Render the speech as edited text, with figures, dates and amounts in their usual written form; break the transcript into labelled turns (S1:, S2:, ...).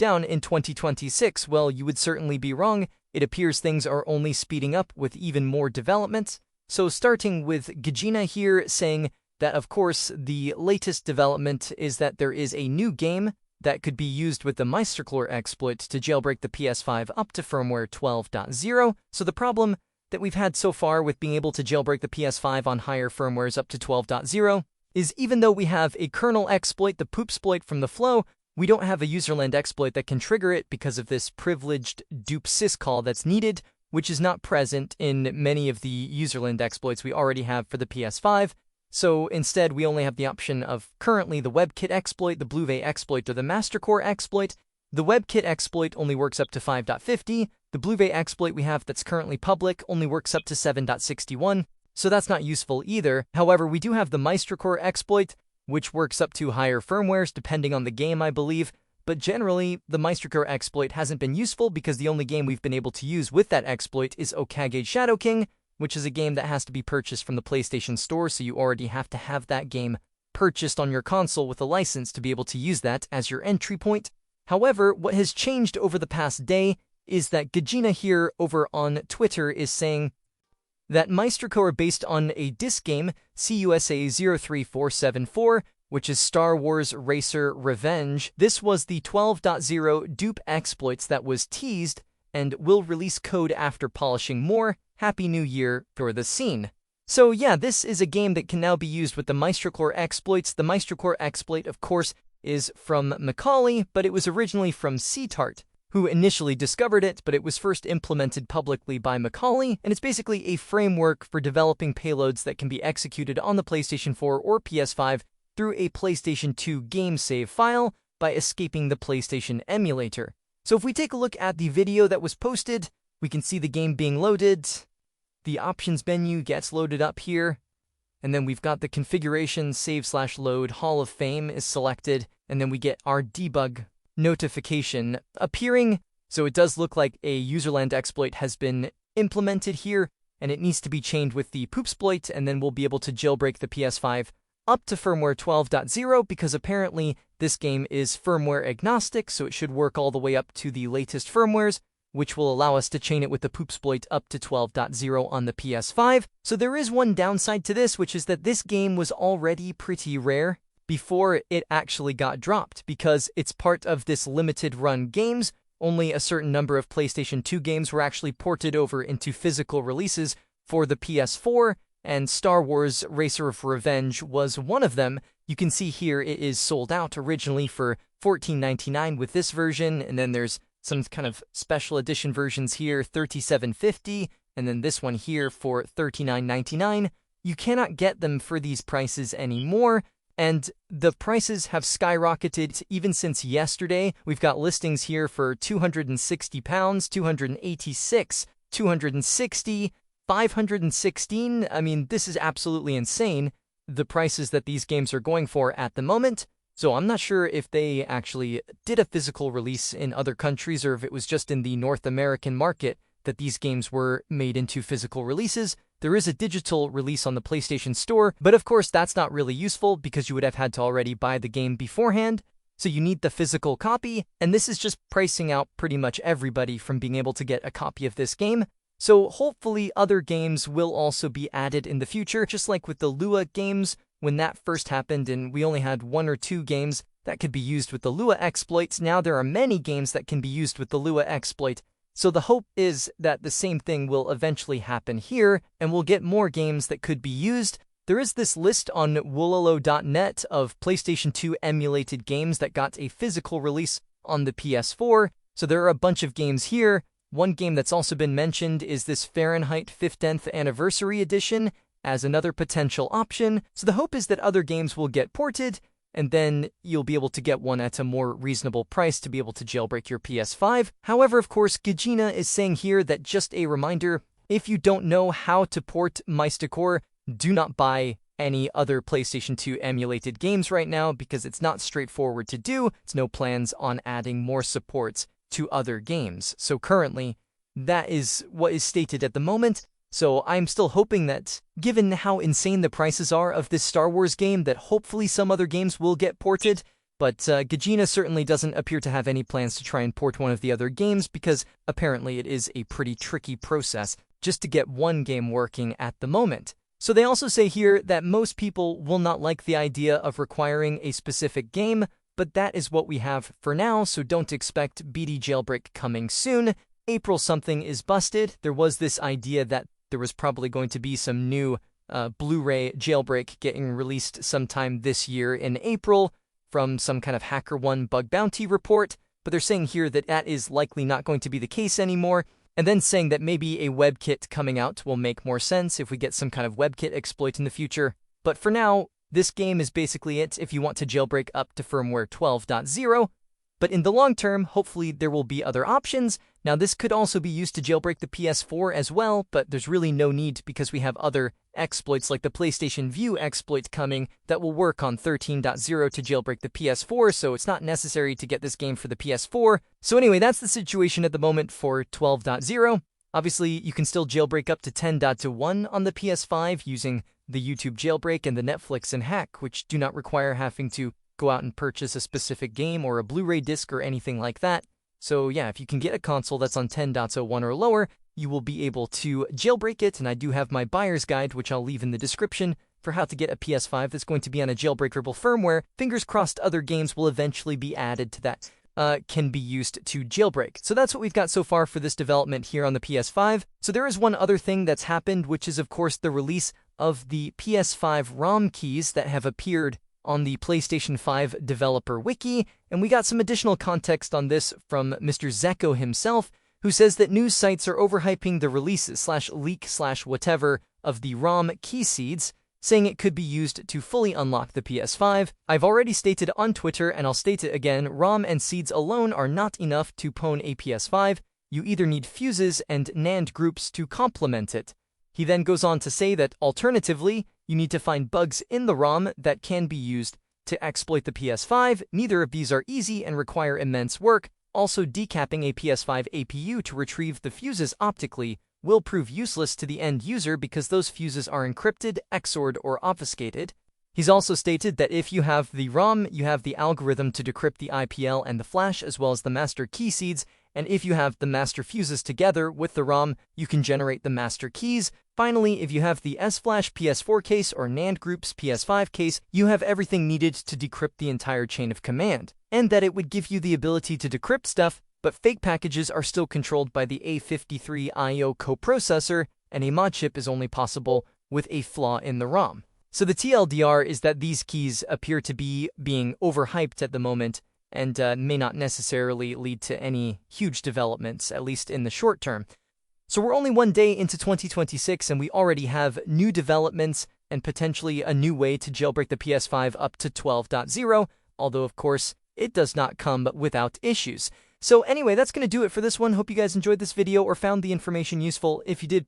S1: down in 2026? Well, you would certainly be wrong. It appears things are only speeding up with even more development. So starting with Gajina here saying that, of course, the latest development is that there is a new game that could be used with the Mastic0re exploit to jailbreak the PS5 up to firmware 12.0. So the problem that we've had so far with being able to jailbreak the PS5 on higher firmwares up to 12.0 is even though we have a kernel exploit, the poopsploit from the flow, we don't have a userland exploit that can trigger it because of this privileged dupe syscall that's needed, which is not present in many of the userland exploits we already have for the PS5. So instead, we only have the option of currently the WebKit exploit, the Blu-ray exploit, or the Mastic0re exploit. The WebKit exploit only works up to 5.50. The Blu-ray exploit we have that's currently public only works up to 7.61. So that's not useful either. However, we do have the Mastic0re exploit, which works up to higher firmwares depending on the game, I believe. But generally, the Mastic0re exploit hasn't been useful because the only game we've been able to use with that exploit is Okage Shadow King, which is a game that has to be purchased from the PlayStation Store, so you already have to have that game purchased on your console with a license to be able to use that as your entry point. However, what has changed over the past day is that Gajina here over on Twitter is saying that Mastic0re based on a disc game, CUSA 03474, which is Star Wars Racer Revenge. This was the 12.0 dupe exploits that was teased and will release code after polishing more. Happy New Year for the scene. So yeah, this is a game that can now be used with the Mastic0re exploits. The Mastic0re exploit, of course, is from Macaulay, but it was originally from Seatart, who initially discovered it, but it was first implemented publicly by Macaulay, and it's basically a framework for developing payloads that can be executed on the PlayStation 4 or PS5 through a PlayStation 2 game save file by escaping the PlayStation emulator. So if we take a look at the video that was posted, we can see the game being loaded. The options menu gets loaded up here, and then we've got the configuration save/load Hall of Fame is selected, and then we get our debug notification appearing. So it does look like a userland exploit has been implemented here, and it needs to be chained with the poopsploit, and then we'll be able to jailbreak the PS5 up to firmware 12.0 because apparently this game is firmware agnostic, so it should work all the way up to the latest firmwares, which will allow us to chain it with the poopsploit up to 12.0 on the PS5. So there is one downside to this, which is that this game was already pretty rare before it actually got dropped, because it's part of this limited run games. Only a certain number of PlayStation 2 games were actually ported over into physical releases for the PS4, and Star Wars Racer of Revenge was one of them. You can see here it is sold out originally for $14.99 with this version, and then there's some kind of special edition versions here, $37.50, and then this one here for $39.99. You cannot get them for these prices anymore, and the prices have skyrocketed even since yesterday. We've got listings here for £260, $286, $260, $516. I mean, this is absolutely insane, the prices that these games are going for at the moment. So I'm not sure if they actually did a physical release in other countries or if it was just in the North American market that these games were made into physical releases. There is a digital release on the PlayStation Store, but of course that's not really useful because you would have had to already buy the game beforehand. So you need the physical copy, and this is just pricing out pretty much everybody from being able to get a copy of this game. So hopefully other games will also be added in the future, just like with the Lua games. When that first happened and we only had 1 or 2 games that could be used with the Lua exploits, now there are many games that can be used with the Lua exploit. So the hope is that the same thing will eventually happen here, and we'll get more games that could be used. There is this list on wololo.net of PlayStation 2 emulated games that got a physical release on the PS4. So there are a bunch of games here. One game that's also been mentioned is this Fahrenheit 50th Anniversary Edition as another potential option. So the hope is that other games will get ported, and then you'll be able to get one at a more reasonable price to be able to jailbreak your PS5. However, of course, Gajina is saying here that just a reminder, if you don't know how to port Mastic0re, do not buy any other PlayStation 2 emulated games right now because it's not straightforward to do. It's no plans on adding more supports to other games. So currently, that is what is stated at the moment. So I'm still hoping that, given how insane the prices are of this Star Wars game, that hopefully some other games will get ported. But Gajina certainly doesn't appear to have any plans to try and port one of the other games because apparently it is a pretty tricky process just to get one game working at the moment. So they also say here that most people will not like the idea of requiring a specific game, but that is what we have for now, so don't expect BD Jailbreak coming soon. April something is busted. There was this idea that there was probably going to be some new Blu-ray jailbreak getting released sometime this year in April from some kind of HackerOne bug bounty report, but they're saying here that that is likely not going to be the case anymore, and then saying that maybe a WebKit coming out will make more sense if we get some kind of WebKit exploit in the future. But for now, this game is basically it if you want to jailbreak up to firmware 12.0, but in the long term, hopefully there will be other options. Now this could also be used to jailbreak the PS4 as well, but there's really no need because we have other exploits like the PlayStation View exploit coming that will work on 13.0 to jailbreak the PS4, so it's not necessary to get this game for the PS4. So anyway, that's the situation at the moment for 12.0. Obviously, you can still jailbreak up to 10.1 on the PS5 using the YouTube jailbreak and the Netflix and hack, which do not require having to go out and purchase a specific game or a Blu-ray disc or anything like that. So yeah, if you can get a console that's on 10.01 or lower, you will be able to jailbreak it, and I do have my buyer's guide, which I'll leave in the description, for how to get a PS5 that's going to be on a jailbreakable firmware. Fingers crossed other games will eventually be added to that, can be used to jailbreak. So that's what we've got so far for this development here on the PS5. So there is one other thing that's happened, which is of course the release of the PS5 ROM keys that have appeared on the PlayStation 5 developer wiki, and we got some additional context on this from Mr. Zeko himself, who says that news sites are overhyping the release / leak / whatever of the ROM key seeds, saying it could be used to fully unlock the PS5. I've already stated on Twitter, and I'll state it again, ROM and seeds alone are not enough to pwn a PS5. You either need fuses and NAND groups to complement it. He then goes on to say that, alternatively, you need to find bugs in the ROM that can be used to exploit the PS5. Neither of these are easy and require immense work. Also, decapping a PS5 APU to retrieve the fuses optically will prove useless to the end user because those fuses are encrypted, XORed, or obfuscated. He's also stated that if you have the ROM, you have the algorithm to decrypt the IPL and the flash, as well as the master key seeds, and if you have the master fuses together with the ROM, you can generate the master keys. Finally, if you have the S-Flash PS4 case or NAND Groups PS5 case, you have everything needed to decrypt the entire chain of command, and that it would give you the ability to decrypt stuff, but fake packages are still controlled by the A53 IO coprocessor, and a mod chip is only possible with a flaw in the ROM. So the TLDR is that these keys appear to be being overhyped at the moment, and may not necessarily lead to any huge developments, at least in the short term. So we're only one day into 2026, and we already have new developments and potentially a new way to jailbreak the PS5 up to 12.0, although of course it does not come without issues. So anyway, that's going to do it for this one. Hope you guys enjoyed this video or found the information useful. If you did,